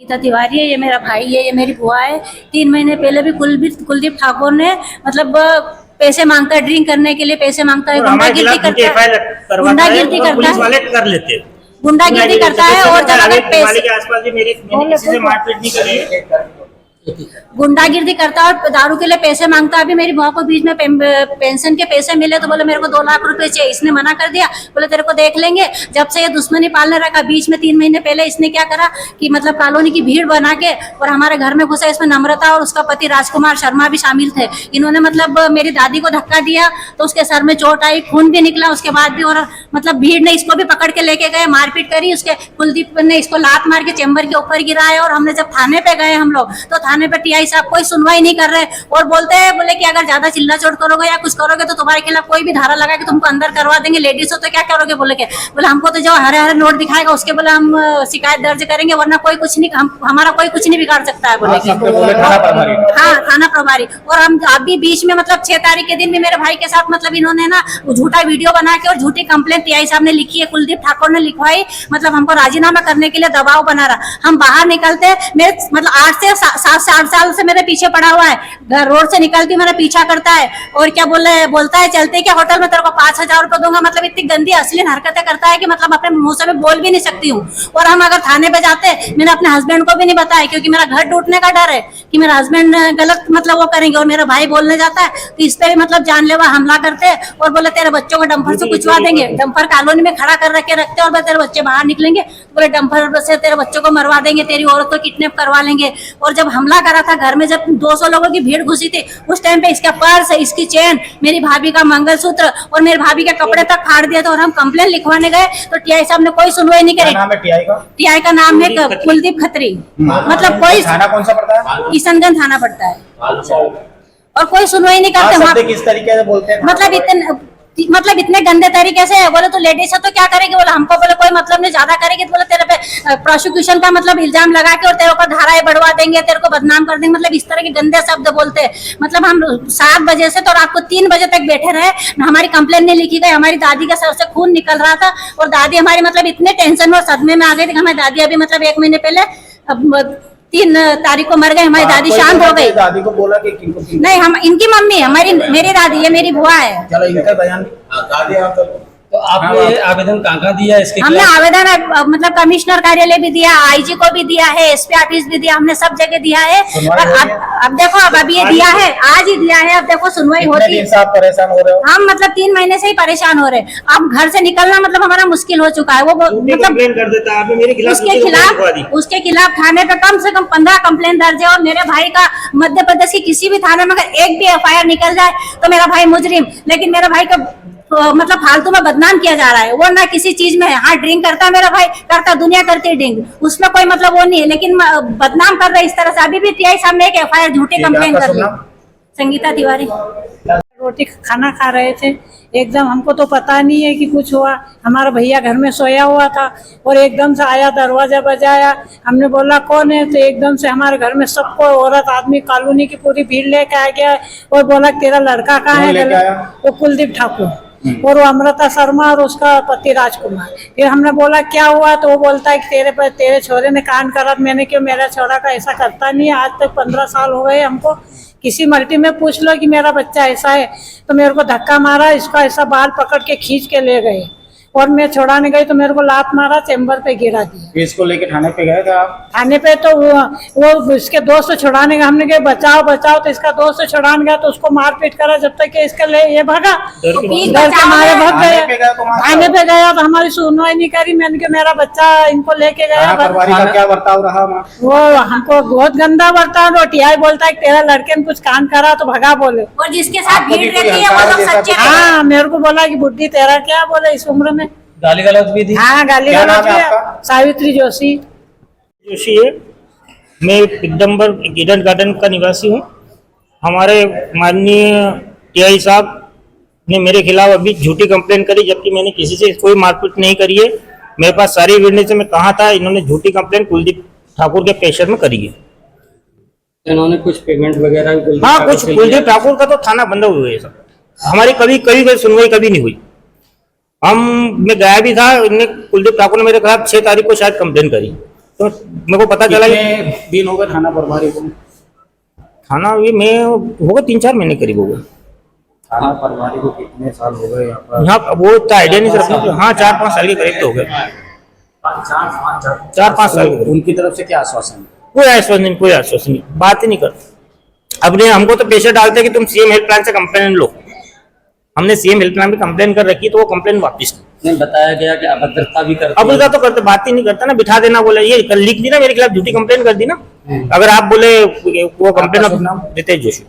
गीता तिवारी है, ये मेरा भाई है, ये मेरी बुआ है। 3 महीने पहले भी कुलदीप ठाकुर ने मतलब पैसे मांगता है, ड्रिंक करने के लिए पैसे मांगता है, गुंडागिर्दी करता है, गुंडागिर्दी करता है और जब अगर पैसे के आसपास भी मेरे किसी से मारपीट नहीं करे, गुंडागिर्दी करता है और दारू के लिए पैसे मांगता है। अभी मेरी बुआ को बीच में पेंशन के पैसे मिले तो बोले मेरे को 2 लाख रुपए चाहिए। इसने मना कर दिया, बोले तेरे को देख लेंगे। जब से ये दुश्मनी पालने रखा, बीच में 3 महीने पहले इसने क्या करा कि मतलब कॉलोनी की भीड़ बना के और हमारे घर में घुसा। इसमें नम्रता और उसका पति राजकुमार शर्मा भी शामिल थे। इन्होंने मतलब मेरी दादी को धक्का दिया तो उसके सर में चोट आई, खून भी निकला उसके बाद भी। और मतलब भीड़ ने इसको भी पकड़ के लेके गए, मारपीट करी। उसके कुलदीप ने इसको लात मार के चेम्बर के ऊपर गिराया। और हमने जब थाने पे गए हम लोग तो थाने पे टीआई साहब कोई सुनवाई नहीं कर रहे और बोलते हैं बोले कि अगर ज्यादा चिल्ला चोट करोगे या कुछ करोगे तो तुम्हारे खिलाफ कोई भी धारा लगा के तुमको अंदर करवा देंगे। लेडीज हो तो क्या करोगे बोले के, बोले हमको तो जो हरे हरे नोट दिखाएगा उसके बोले हम शिकायत दर्ज करेंगे, वरना कोई कुछ नहीं, हमारा कोई कुछ नहीं बिगाड़ सकता है बोले। हाँ, थाना प्रभारी। और हम अभी बीच में मतलब 6 तारीख के दिन भी मेरे भाई के साथ मतलब इन्होंने ना झूठा वीडियो बना के और झूठी कंप्लेंट टीआई साहब ने लिखी है, कुलदीप ठाकुर ने लिखवाई। मतलब हमको राजीनामा करने के लिए दबाव बना रहा। हम बाहर निकलते, मेरे मतलब 7 से 8 साल से मेरे पीछे पड़ा हुआ है। घर रोड से निकलती मेरा पीछा करता है और क्या बोलता है चलते क्या होटल में तेरे को 5,000 रुपए दूंगा। मतलब इतनी गंदी अश्लील हरकतें करता है कि मतलब अपने मुंह से मैं बोल भी नहीं सकती हूँ। और हम अगर थाने पे जाते, मैंने अपने हस्बैंड को भी नहीं बताया क्योंकि मेरा घर टूटने का डर है कि मेरा हस्बैंड गलत मतलब वो करेंगे। और मेरा भाई बोलने जाता है तो इस पे भी मतलब जानलेवा हमला करते और बोले तेरे बच्चों को डंपर से कुचवा देंगे। डंपर कॉलोनी में खड़ा कर रखते और तेरे बच्चे बाहर निकलेंगे तो बोले डंपर से तेरे बच्चों को मरवा देंगे, तेरी औरत को किडनैप करवा लेंगे। और जब हमला करा था घर में, जब 200 लोगों की भीड़ घुसी थी, उस टाइम पे इसका पर्स, इसकी चेन, मेरी भाभी का मंगलसूत्र और मेरी भाभी के कपड़े तक फाड़ दिया था। और हम कंप्लेन लिखवाने गए तो टीआई साहब ने कोई सुनवाई नहीं करी। टीआई का नाम है कुलदीप खत्री। मतलब कोई थाना कौन सा पड़ता है? किशनगंज थाना पड़ता है और कोई सुनवाई नहीं करते। किस तरीके से बोलते हैं? मतलब इतने गंदे तरीके से बोले तो लेडीज है तो क्या करेगी, बोले हमको बोले कोई मतलब नहीं, ज्यादा करेगी तो बोले तेरे पे प्रोसिक्यूशन का मतलब इल्जाम लगा के और तेरे ऊपर धाराएं बढ़वा देंगे, तेरे को बदनाम कर देंगे। मतलब इस तरह के गंदे शब्द बोलते हैं। मतलब हम 7 बजे से तो रात को 3 बजे तक बैठे रहे, हमारी कंप्लेन नहीं लिखी गई। हमारी दादी का सर से खून निकल रहा था और दादी हमारी मतलब इतने टेंशन और सदमे में आ गई थी। हमारी दादी अभी मतलब 1 महीने पहले 3 तारीख को मर गई। हमारी दादी शांत हो गई। दादी को बोला कि नहीं, हम इनकी मम्मी, मेरी दादी, ये मेरी बुआ है। चलो इनका बयान दादी। तो आपने आवेदन कहाँ दिया इसके? हमने आवेदन मतलब कमिश्नर कार्यालय भी दिया, आईजी को भी दिया है, एसपी ऑफिस भी दिया, हमने सब जगह दिया है। और अब देखो, अब अभी ये दिया है, आज ही दिया है। अब देखो सुनवाई होती है। आप परेशान हो रहे हो? हम मतलब 3 महीने से ही परेशान हो रहे हैं। अब घर से निकलना मतलब हमारा मुश्किल हो चुका है। वो मतलब कर देता है मेरे उसके खिलाफ थाने पे कम से कम 15 कंप्लेन दर्ज है। और मेरे भाई का मध्य प्रदेश की किसी भी थाने में अगर एक भी एफआईआर निकल जाए तो मेरा भाई मुजरिम, लेकिन मेरा भाई का मतलब फालतू में बदनाम किया जा रहा है। वो ना किसी चीज में है। हाँ, ड्रिंक करता है मेरा भाई, करता, दुनिया करती है ड्रिंक, उसमें कोई मतलब वो नहीं है, लेकिन बदनाम कर रहा है इस तरह से। अभी भी टीआई साहब ने एक एफआईआर झूठी कंप्लेन कर दी। संगीता तिवारी। रोटी खाना खा रहे थे, एकदम हमको तो पता नहीं है कि कुछ हुआ। हमारा भैया घर में सोया हुआ था और एकदम से आया, दरवाजा बजाया। हमने बोला कौन है, तो एकदम से हमारे घर में सबको, औरत आदमी, कॉलोनी की पूरी भीड़ लेके आ गया और बोला तेरा लड़का कहाँ है? वो कुलदीप ठाकुर और वो अमृता शर्मा और उसका पति राजकुमार। फिर हमने बोला क्या हुआ, तो वो बोलता है कि तेरे छोरे ने कान करा। मैंने क्यों, मेरा छोरा का ऐसा करता नहीं है। आज तक 15 साल हो गए हमको। किसी मल्टी में पूछ लो कि मेरा बच्चा ऐसा है, तो मेरे को धक्का मारा, इसका ऐसा बाल पकड़ के खींच के ले गए और मैं छुड़ाने गई तो मेरे को लात मारा, चेम्बर पे गिरा दिया। इसको लेके थाने पे गए थे आप? थाने पे तो वो इसके दोस्त छुड़ाने गए। हमने कहा बचाओ बचाओ, तो इसका दोस्त छुड़ाने गया तो उसको मारपीट करा जब तक कि इसके लिए ये भागा, डर के मारे भाग गए। थाने पे गया तो हमारी सुनवाई नहीं करी। मैंने कहा मेरा बच्चा इनको लेके गया। क्या बर्ताव रहा? वो हमको बहुत गंदा बर्ताव। और टीआई बोलता है तेरा लड़के ने कुछ कांड करा तो भगा बोले। और जिसके साथ भीड़ रहती है वो लोग सच्चे। हाँ, मेरे को बोला कि बुड्ढी तेरा क्या, बोले इस उम्र में गाली गलौज भी दी। हाँ, गाली गलौज भी। सावित्री जोशी है। मैं पिदम्बर ईडन गार्डन का निवासी हूँ। हमारे माननीय टीआई साहब ने मेरे खिलाफ अभी झूठी कंप्लेन करी, जबकि मैंने किसी से कोई मारपीट नहीं करी है। मेरे पास सारी एविडेंस से मैं कहा था। इन्होंने झूठी कंप्लेन कुलदीप ठाकुर के प्रेशर में करी है। इन्होंने कुछ पेमेंट वगैरह? हाँ, कुछ कुलदीप ठाकुर का तो थाना बंद हुआ है सब। हमारी कभी सुनवाई कभी नहीं हुई। मैं गया भी था, इनने कुलदीप ठाकुर ने मेरे खिलाफ 6 तारीख को शायद कंप्लेन करी, तो मेरे को पता चला कितने दिन हो गए थाना प्रभारी को? थाना ये मैं होगा 3-4 महीने करीब हो गए। थाना प्रभारी को कितने साल हो गए यहाँ पर? यहाँ वो इतना आइडिया नहीं सर अपने, हाँ 4-5 साल के करीब तो हो गए, 4-5 साल के करीब। उनकी तरफ से क्या आश्वासन? कोई आश्वासन नहीं, कोई आश्वासन नहीं, बात ही नहीं करते। अपने हमको तो प्रेशर डालते कि तुम सीएम हेल्पलाइन से कंप्लेन लो, हमने सीएम हेल्पलाइन पे कंप्लेन कर रखी तो वो कंप्लेन वापस नहीं बताया गया कि अभद्रता भी करते अब तो करते, बात ही नहीं करता ना, बिठा देना, बोले ये लिख दी ना मेरे खिलाफ झूठी कंप्लेन कर दी ना। अगर आप बोले वो कंप्लेन, रितेश जोशी।